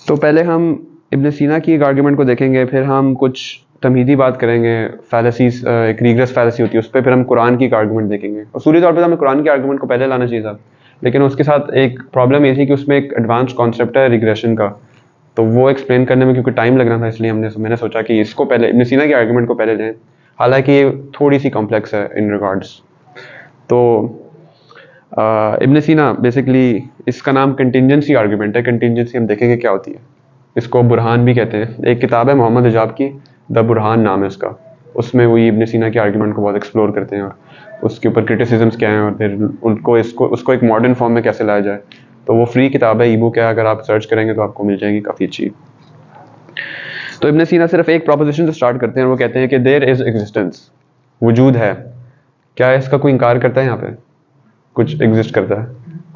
तो पहले हम इब्न सीना की एक आर्गुमेंट को देखेंगे, फिर हम कुछ तमहीदी बात करेंगे, फैलेसीज, एक रीग्रेस फैलेसी होती है उस पर, फिर हम कुरान की एक आर्गुमेंट देखेंगे। उसूली तौर पर हमें कुरान के आर्गुमेंट को पहले लाना चाहिए था, लेकिन उसके साथ एक प्रॉब्लम ये थी कि उसमें एक एडवांस कॉन्सेप्ट है रिग्रेशन का, तो वो एक्सप्लेन करने में क्योंकि टाइम लगना था, इसलिए मैंने सोचा कि इसको पहले, इब्न सीना के आर्गुमेंट को पहले लें। हालांकि ये थोड़ी सी कॉम्प्लेक्स है इन रिगार्ड्स। तो इब्न सीना बेसिकली, इसका नाम कंटिंजेंसी आर्गुमेंट है। कंटिंजेंसी हम देखेंगे क्या होती है। इसको बुरहान भी कहते हैं। एक किताब है मोहम्मद हिजाब की, द बुरहान नाम है उसका। उसमें वही इब्न सीना के आर्गुमेंट को बहुत एक्सप्लोर करते हैं और उसके ऊपर क्रिटिसिजम्स क्या हैं, और फिर उसको एक मॉडर्न फॉर्म में कैसे लाया जाए। तो वो फ्री किताब है, ई बुक है, अगर आप सर्च करेंगे तो आपको मिल जाएगी काफ़ी अच्छी। तो इब्न सीना सिर्फ एक प्रोपोजिशन से स्टार्ट करते हैं, वो कहते हैं कि देयर इज एग्जिस्टेंस, वजूद है। क्या इसका कोई इनकार करता है? यहाँ पे कुछ एग्जिस्ट करता है,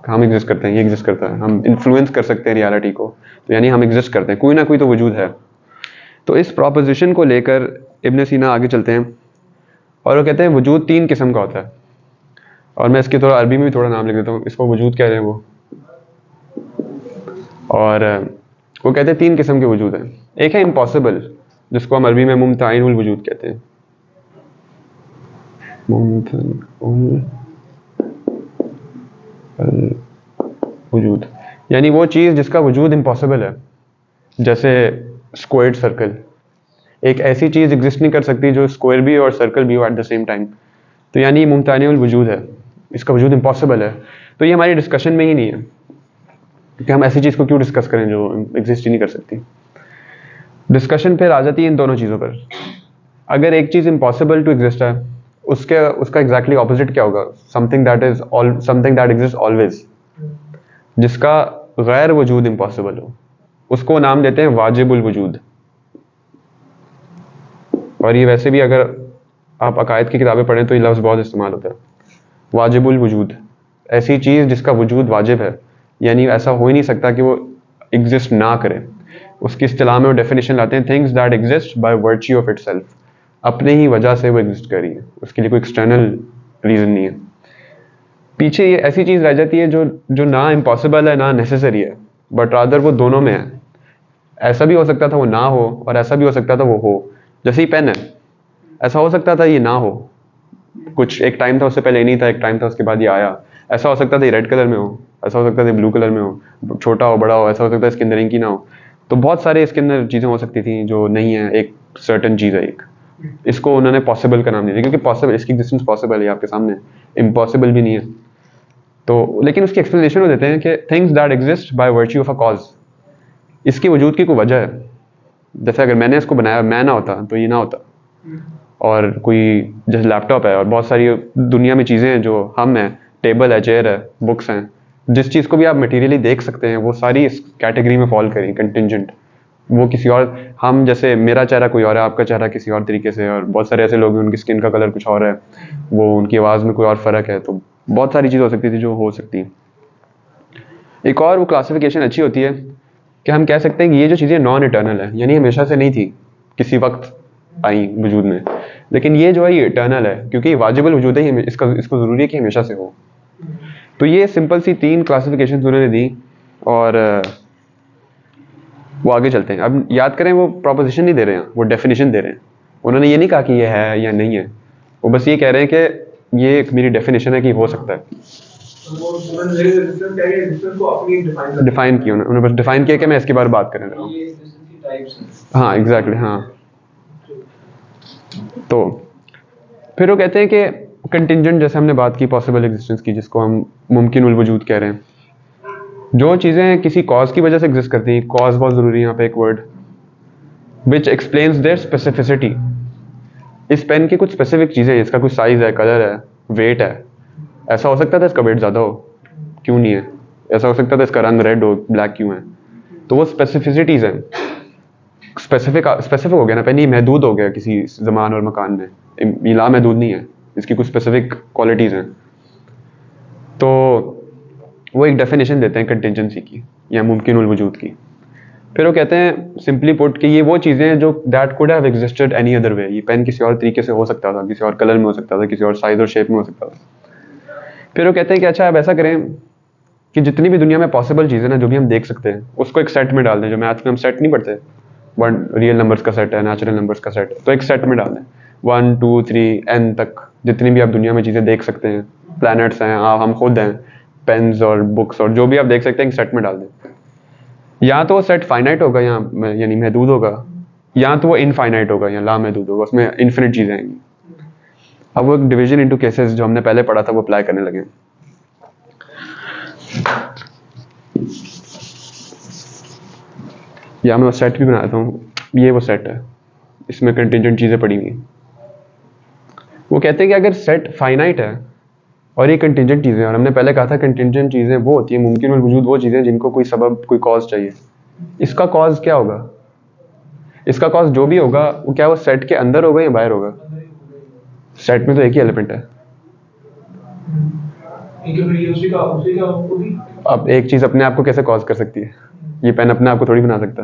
हम एग्जिस्ट करते हैं, ये एग्जिस्ट करता है, हम इन्फ्लुएंस कर सकते हैं रियलिटी को, तो यानी हम एग्जिस्ट करते हैं, कोई ना कोई तो वजूद है। तो इस प्रोपोजिशन को लेकर इब्न सीना आगे चलते हैं और वो कहते हैं वजूद 3 किस्म का होता है। और मैं इसके थोड़ा अरबी में भी थोड़ा नाम लिख देता हूँ, इसको वजूद कह रहे हैं वो। और वो कहते हैं 3 किस्म के वजूद हैं। एक है इम्पॉसिबल, जिसको हम अरबी में मुमतनिउल वजूद कहते हैं। मुमतनिउल वजूद यानी वो चीज़ जिसका वजूद इम्पॉसिबल है, जैसे स्क्वायर्ड सर्कल। एक ऐसी चीज़ एग्जिस्ट नहीं कर सकती जो स्क्वायर भी और सर्कल भी हो एट द सेम टाइम, तो यानी मुमतनिउल वजूद है, इसका वजूद इम्पॉसिबल है। तो ये हमारी डिस्कशन में ही नहीं है कि हम ऐसी चीज़ को क्यों डिस्कस करें जो एग्जिस्ट ही नहीं कर सकती। डिस्कशन फिर आ जाती है इन दोनों चीज़ों पर। अगर एक चीज़ इम्पॉसिबल टू एग्जिस्ट है, उसका एग्जैक्टली ऑपोजिट क्या होगा? समथिंग दैट एग्जिस्ट ऑलवेज, जिसका गैर वजूद इम्पॉसिबल हो, उसको नाम देते हैं वाजिबुल वजूद। और ये वैसे भी अगर आप अकायद की किताबें पढ़ें तो ये लफ्ज़ बहुत इस्तेमाल होता है, वाजिबुल वजूद। ऐसी चीज़ जिसका वजूद वाजिब है, यानी ऐसा हो ही नहीं सकता कि वो एग्जिस्ट ना करे। उसकी इस्तिलाह में वो डेफिनेशन लाते हैं, things that exist by virtue of itself, अपने ही वजह से वो एग्जिस्ट कर रही है, उसके लिए कोई एक्सटर्नल रीज़न नहीं है। पीछे ये ऐसी चीज़ रह जाती है जो ना इम्पॉसिबल है ना नेसेसरी है, बट रादर वो दोनों में है। ऐसा भी हो सकता था वो ना हो, और ऐसा भी हो सकता था वो हो। जैसे ही पेन है, ऐसा हो सकता था ये ना हो, कुछ एक टाइम था उससे पहले नहीं था, एक टाइम था उसके बाद ये आया। ऐसा हो सकता था ये रेड कलर में हो, ऐसा हो सकता था ब्लू कलर में हो, छोटा हो बड़ा हो, ऐसा हो सकता है इसके अंदर इंक ही ना हो। तो बहुत सारे इसके अंदर चीज़ें हो सकती थी जो नहीं है, एक सर्टन चीज़ है एक। इसको उन्होंने पॉसिबल का नाम दिया, क्योंकि पॉसिबल, इसकी एग्जिस्टेंस पॉसिबल है आपके सामने, इम्पॉसिबल भी नहीं है। तो लेकिन उसकी एक्सप्लेनेशन वो देते हैं कि things that exist by virtue of a cause, इसकी वजूद की कोई वजह है। जैसे अगर मैंने इसको बनाया, मैं ना होता तो ये ना होता। और कोई जैसे लैपटॉप है और बहुत सारी दुनिया में चीज़ें हैं जो हम हैं, टेबल है, चेयर है, बुक्स हैं, जिस चीज़ को भी आप मटेरियली देख सकते हैं, वो सारी इस कैटेगरी में फॉल करें, कंटिंजेंट। वो किसी और, हम जैसे मेरा चेहरा कोई और है, आपका चेहरा किसी और तरीके से, और बहुत सारे ऐसे लोग हैं उनकी स्किन का कलर कुछ और है, वो उनकी आवाज़ में कोई और फ़र्क है। तो बहुत सारी चीज़ हो सकती थी जो हो सकती है। एक और वो क्लासिफिकेशन अच्छी होती है कि हम कह सकते हैं कि ये जो चीज़ें नॉन इटर्नल है, यानी हमेशा से नहीं थी, किसी वक्त आई वजूद में, लेकिन ये जो है ये इटर्नल है, क्योंकि वाजिबुल वजूद है, इसको ज़रूरी है कि हमेशा से हो। तो ये सिंपल सी 3 क्लासिफिकेशन उन्होंने दी, और वो आगे चलते हैं। अब याद करें, वो प्रोपोजिशन नहीं दे रहे हैं, वो डेफिनेशन दे रहे हैं। उन्होंने ये नहीं कहा कि ये है या नहीं है, वो बस ये कह रहे हैं कि ये एक मेरी डेफिनेशन है कि हो सकता है। डिफाइन किया उन्होंने बस डिफाइन किया कि मैं इसके बारे में बात करने लगा हूँ। हाँ एग्जैक्टली, हाँ। तो फिर वो कहते हैं कि कंटिंजेंट, जैसे हमने बात की पॉसिबल एग्जिस्टेंस की, जिसको हम मुमकिनुल वजूद कह रहे हैं, जो चीज़ें किसी कॉज की वजह से एग्जिस्ट करती हैं, कॉज बहुत ज़रूरी है यहाँ पे एक word, which explains their specificity. इस पेन की कुछ स्पेसिफिक चीज़ें हैं, इसका कुछ साइज़ है, कलर है, वेट है। ऐसा हो सकता था इसका वेट ज़्यादा हो, क्यों नहीं है? ऐसा हो सकता था इसका रंग रेड हो, ब्लैक क्यों है? तो वो स्पेसिफिसिटीज़ हैं। स्पेसिफिक हो गया ना, पेन ये महदूद हो गया किसी ज़मान और मकान में, ये लामहदूद नहीं है, इसकी कुछ स्पेसिफिक क्वालिटीज़ हैं। तो वो एक डेफिनेशन देते हैं कंटिंजेंसी की या मुमकिनुल वजूद की। फिर वो कहते हैं सिंपली पुट कि ये वो चीज़ें हैं जो that could have existed any other way. ये पेन किसी और तरीके से हो सकता था, किसी और कलर में हो सकता था, किसी और साइज़ और शेप में हो सकता था। फिर वो कहते हैं कि अच्छा अब ऐसा करें कि जितनी भी दुनिया में पॉसिबल चीज़ें ना जो भी हम देख सकते हैं उसको एक सेट में डाल दें। जो मैथ्स में हम सेट नहीं पढ़ते, वन रियल नंबर्स का सेट है, नेचुरल नंबर्स का सेट है, तो एक सेट में डाल दें 1 2 3 n तक जितनी भी आप दुनिया में चीज़ें देख सकते हैं, प्लैनेट्स हैं, हम खुद हैं, पेन्स और बुक्स और जो भी आप देख सकते हैं एक सेट में डाल दें। या तो वो सेट फाइनाइट होगा या यानी महदूद होगा, या तो वो इनफाइनाइट होगा या लामहदूद होगा, उसमें इन्फिनिट चीज़ें आएंगी। अब वो एक डिवीजन इनटू केसेस जो हमने पहले पढ़ा था वो अप्लाई करने लगे। या मैं वो सेट भी बनाता हूँ, ये वो सेट है, इसमें कंटिजेंट चीज़ें पड़ी हुई हैं। वो कहते हैं कि अगर सेट फाइनाइट है और ये कंटिजेंट चीज़ें, और हमने पहले कहा था कंटिजेंट चीज़ें वो होती है मुमकिन वल वजूद वो चीज़ें जिनको कोई सबब कोई कॉज चाहिए। इसका कॉज क्या होगा? इसका कॉज जो भी होगा वो क्या वो सेट के अंदर होगा या बाहर होगा? सेट में तो एक ही एलिमेंट है। अब एक चीज़ अपने आप को कैसे कॉज कर सकती है? ये पेन अपने आप को थोड़ी बना सकता,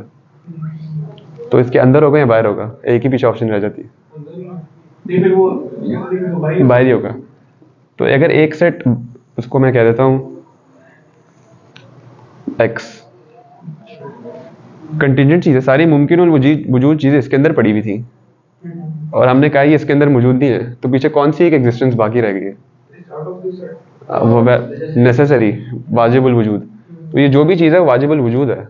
तो इसके अंदर होगा या बाहर होगा? एक ही पीछे ऑप्शन रह जाती है, बाहर ही होगा। तो अगर एक सेट, उसको मैं कह देता हूँ x, कंटिजेंट चीज़ें सारी मुमकिन और वजूद चीज़ें इसके अंदर पड़ी हुई थी और हमने कहा ये इसके अंदर मौजूद नहीं है, तो पीछे कौन सी एक एग्जिस्टेंस बाकी रह गई है? वो नेसेसरी, वाजिबुल वजूद। तो ये जो भी चीज़ है वाजिबुल वजूद है,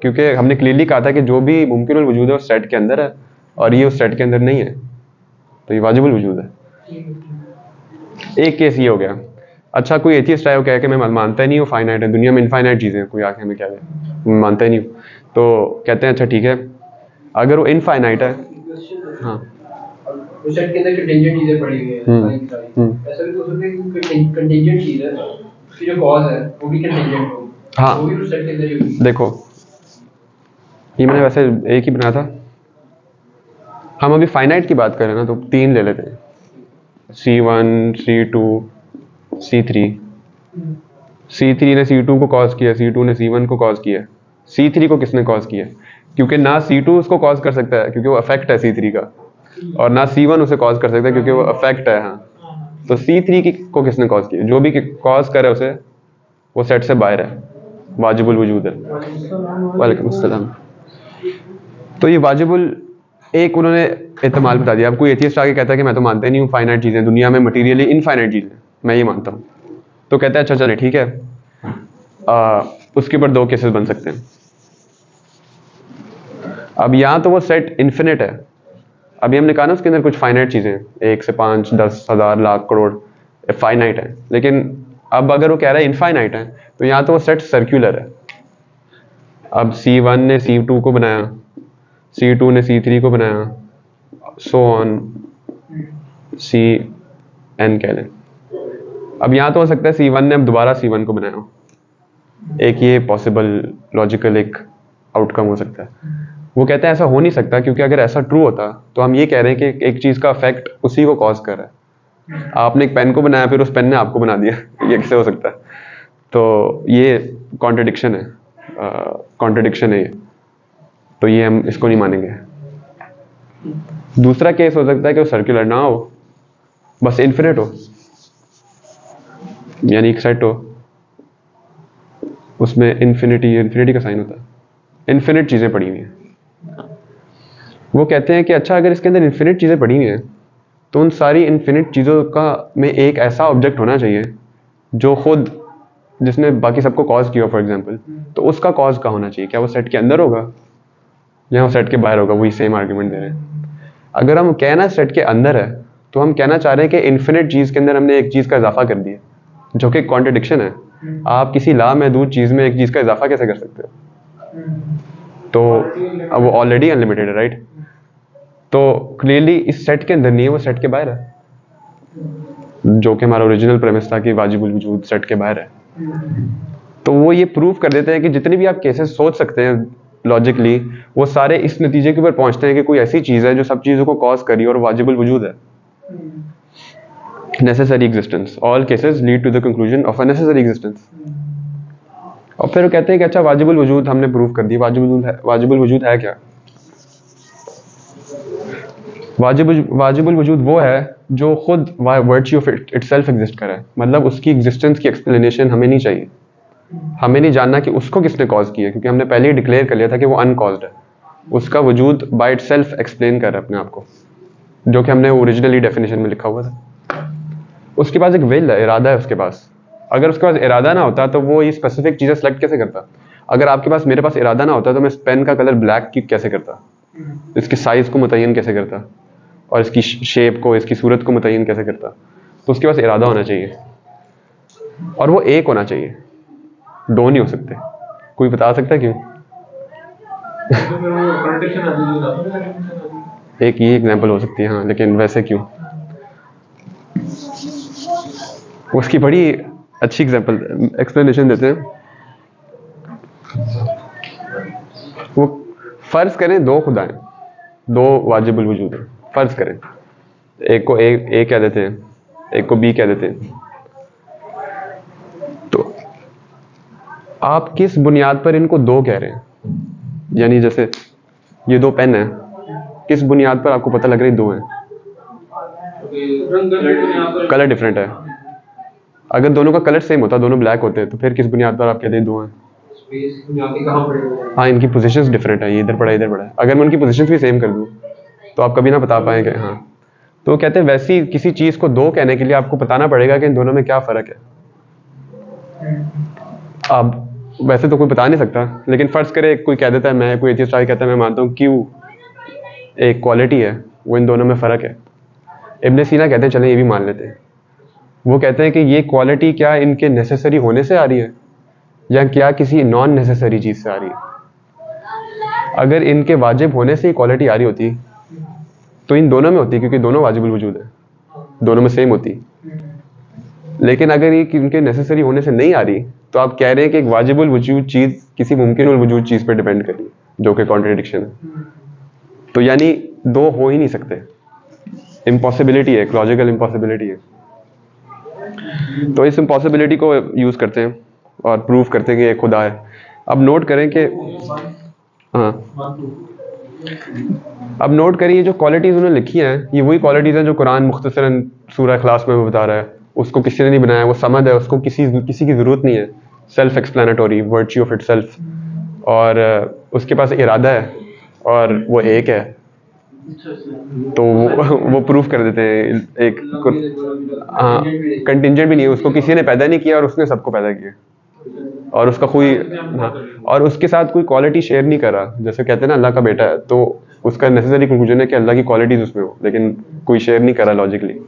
क्योंकि हमने क्लियरली कहा था कि जो भी मुमकिन और वजूद है उस सेट के अंदर है और ये उस सेट के अंदर नहीं है, तो ये वाजिबुल वजूद है। एक केस ये हो गया। अच्छा, कोई एथियस्ट आया, कह के मैं मानता ही नहीं हूँ फाइनाइट है, दुनिया में इनफाइनाइट चीज़ें हैं, कोई आके हमें कह दे मैं मानता ही नहीं हूँ, तो कहते हैं अच्छा ठीक है, अगर वो इनफाइनाइट है, हाँ उस सेट के अंदर कंटिजेंट चीजें पड़ी हुई हैं, ऐसा भी हो सकता है कि कंटिजेंट चीज है उसकी जो कॉज है वो भी कंटिजेंट हो, हाँ वो भी उस सेट के अंदर ही होगी। देखो ये मैंने वैसे एक ही बनाया था, हम अभी फाइनाइट की बात करें ना तो 3 ले लेते हैं, C1 C2 C3। C3 ने C2 को कॉज किया, C2 ने C1 को कॉज किया, C3 को किसने कॉज किया? क्योंकि ना C2 उसको कॉज कर सकता है क्योंकि वो अफेक्ट है C3 का, और ना C1 उसे कॉज कर सकता है क्योंकि वो अफेक्ट है। हाँ, तो C3 को किसने कॉज किया? जो भी कॉज करे उसे, वो सेट से बाहर है, वाजिबुल वजूद है। वालेकुम अस्सलाम। तो ये वाजिबुल एक उन्होंने एहतमाल बता दिया। अब कोई एथियस्ट आके कहता है कि मैं तो मानता ही नहीं हूँ फाइनाइट चीज़ें, दुनिया में मटीरियली इनफाइनाइट चीज़ें, मैं ये मानता हूँ, तो कहता है अच्छा चले ठीक है, उसके ऊपर 2 केसेस बन सकते हैं। अब यहाँ तो वो सेट इन्फिनिट है, अभी हमने कहा ना उसके अंदर कुछ फाइनाइट चीज़ें हैं, 1 से 5 10 1000 लाख करोड़ फाइनाइट है, लेकिन अब अगर वो कह रहा है इनफाइनाइट है तो यहाँ तो वो सेट सर्कुलर है। अब C1 ने C2 को बनाया, C2 ने C3 को बनाया, सो ऑन Cn कह लें। अब यहाँ तो हो सकता है C1 ने अब दोबारा C1 को बनाया, एक ये पॉसिबल लॉजिकल एक आउटकम हो सकता है। वो कहते हैं ऐसा हो नहीं सकता, क्योंकि अगर ऐसा ट्रू होता तो हम ये कह रहे हैं कि एक चीज़ का इफेक्ट उसी को कॉज कर रहा है। आपने एक पेन को बनाया फिर उस पेन ने आपको बना दिया, ये कैसे हो सकता है? तो ये कॉन्ट्रडिक्शन है, कॉन्ट्रडिक्शन है ये, तो ये हम इसको नहीं मानेंगे। दूसरा केस हो सकता है कि वो सर्कुलर ना हो, बस इन्फिनिट हो, यानी एक सेट हो उसमें इन्फिनिटी का साइन होता है, इन्फिनिट चीज़ें पड़ी हुई हैं। वो कहते हैं कि अच्छा अगर इसके अंदर इन्फिनिट चीज़ें पड़ी हुई हैं तो उन सारी इन्फिनिट चीज़ों का में एक ऐसा ऑब्जेक्ट होना चाहिए जो खुद, जिसने बाकी सबको कॉज किया फॉर एग्जांपल, तो उसका कॉज का होना चाहिए। क्या वो सेट के अंदर होगा या वो सेट के बाहर होगा? वही सेम आर्ग्यूमेंट दे रहे हैं। अगर हम कहना सेट के अंदर है तो हम कहना चाह रहे हैं कि इन्फिनिट चीज़ के अंदर हमने एक चीज़ का इजाफा कर दिया, जो कि कॉन्ट्रडिक्शन है। आप किसी लामहदूद चीज़ में एक चीज़ का इजाफा कैसे कर सकते हो? तो अब वो ऑलरेडी अनलिमिटेड है, राइट? तो क्लियरली इस सेट के अंदर नहीं है, वो सेट के बाहर है, जो कि हमारा ओरिजिनल प्रेमिस था कि वाजिबुल वजूद सेट के बाहर है। तो वो ये प्रूव कर देते हैं कि जितने भी आप केसेस सोच सकते हैं लॉजिकली, वो सारे इस नतीजे के ऊपर पहुंचते हैं कि कोई ऐसी चीज़ है जो सब चीज़ों को कॉज करी और वाजिबुल वजूद है। Necessary existence, all cases lead to the conclusion of a necessary existence. और फिर वो कहते हैं कि अच्छा वाजिबुल वजूद हमने प्रूव कर दी, वाजिबुल वजूद है क्या? वाजिबुल वजूद वो है जो खुद वर्च्यू ऑफ इटसेल्फ एग्जिस्ट करे, मतलब उसकी एग्जिस्टेंस की एक्सप्लेनेशन हमें नहीं चाहिए। हमें नहीं जानना कि उसको किसने कॉज किया, क्योंकि हमने पहले ही डिक्लेयर कर लिया था कि वो अनकॉज्ड है। उसका वजूद बाय इटसेल्फ एक्सप्लेन कर रहा है अपने आप को, जो कि हमने ओरिजिनली डेफिनेशन में लिखा हुआ था। उसके पास एक विल है, इरादा है उसके पास। अगर उसके पास इरादा ना होता तो वो ये स्पेसिफिक चीज़ें सेलेक्ट कैसे करता? अगर आपके पास, मेरे पास इरादा ना होता तो मैं इस पेन का कलर ब्लैक की कैसे करता, इसकी साइज़ को मुतय्यन कैसे करता, और इसकी शेप को, इसकी सूरत को मुतय्यन कैसे करता? तो उसके पास इरादा होना चाहिए, और वो एक होना चाहिए, दो नहीं हो सकते। कोई बता सकता है क्यों? एक ही एग्जांपल हो सकती है, हाँ, लेकिन वैसे क्यों? उसकी बड़ी अच्छी एग्जांपल एक्सप्लेनेशन देते हैं। वो फर्ज करें दो खुदाएं, दो वाजिबुल वजूद हैं, फर्ज करें। एक को ए कह देते हैं, एक को बी कह देते हैं। तो आप किस बुनियाद पर इनको दो कह रहे हैं? यानी जैसे ये दो पेन है, किस बुनियाद पर आपको पता लग रहा है दो हैं? कलर डिफरेंट है। अगर दोनों का कलर सेम होता, दोनों ब्लैक होते, तो फिर किस बुनियाद पर आप कहते हैं दो हैं? हाँ, इनकी पोजीशंस डिफरेंट है, ये इधर पड़ा इधर पड़ा। अगर मैं उनकी पोजीशंस भी सेम कर दूं तो आप कभी ना बता पाएंगे। हाँ, तो कहते हैं वैसी किसी चीज़ को दो कहने के लिए आपको बताना पड़ेगा कि इन दोनों में क्या फ़र्क है। अब वैसे तो कोई बता नहीं सकता, लेकिन फ़र्ज़ करे कोई कह देता है, मैं कोई एथियस्ट आके कहता है मैं मानता हूँ क्यू एक क्वालिटी है, वो इन दोनों में फ़र्क है। इब्न सीना कहते हैं चलें ये भी मान लेते हैं। वो कहते हैं कि ये क्वालिटी क्या इनके नेसेसरी होने से आ रही है, या क्या किसी नॉन नेसेसरी चीज़ से आ रही है? अगर इनके वाजिब होने से ही क्वालिटी आ रही होती तो इन दोनों में होती, क्योंकि दोनों वाजिबुल वजूद है, दोनों में सेम होती। लेकिन अगर ये इनके नेसेसरी होने से नहीं आ रही, तो आप कह रहे हैं कि एक वाजिबुल वजूद चीज़ किसी मुमकिन वजूद चीज़ पर डिपेंड कर रही है, जो कि कॉन्ट्रडिक्शन है। तो यानी दो हो ही नहीं सकते, इम्पॉसिबिलिटी है, एक लॉजिकल इम्पॉसिबिलिटी है। तो इस इम्पॉसिबिलिटी को यूज़ करते हैं और प्रूव करते हैं कि एक खुदा है। अब नोट करें कि हाँ, अब नोट करिए जो क्वालिटीज़ उन्होंने लिखी हैं, ये वही क्वालिटीज़ हैं जो कुरान मुख्तसरन सूरह इखलास में बता रहा है। उसको किसी ने नहीं बनाया, वो समझ है, उसको किसी की ज़रूरत नहीं है। Self explanatory, virtue of itself, और उसके पास इरादा है और वो एक है। तो वो प्रूफ कर देते हैं एक, हाँ, कंटिंजेंट भी नहीं है, उसको किसी ने पैदा नहीं किया और उसने सबको पैदा किया, और उसका कोई, हाँ, और उसके साथ कोई क्वालिटी शेयर नहीं कर रहा। जैसे कहते हैं ना अल्लाह का बेटा है, तो उसका नेसेसरी कंक्लूजन है कि अल्लाह की क्वालिटीज उसमें हो, लेकिन कोई शेयर नहीं कर रहा लॉजिकली।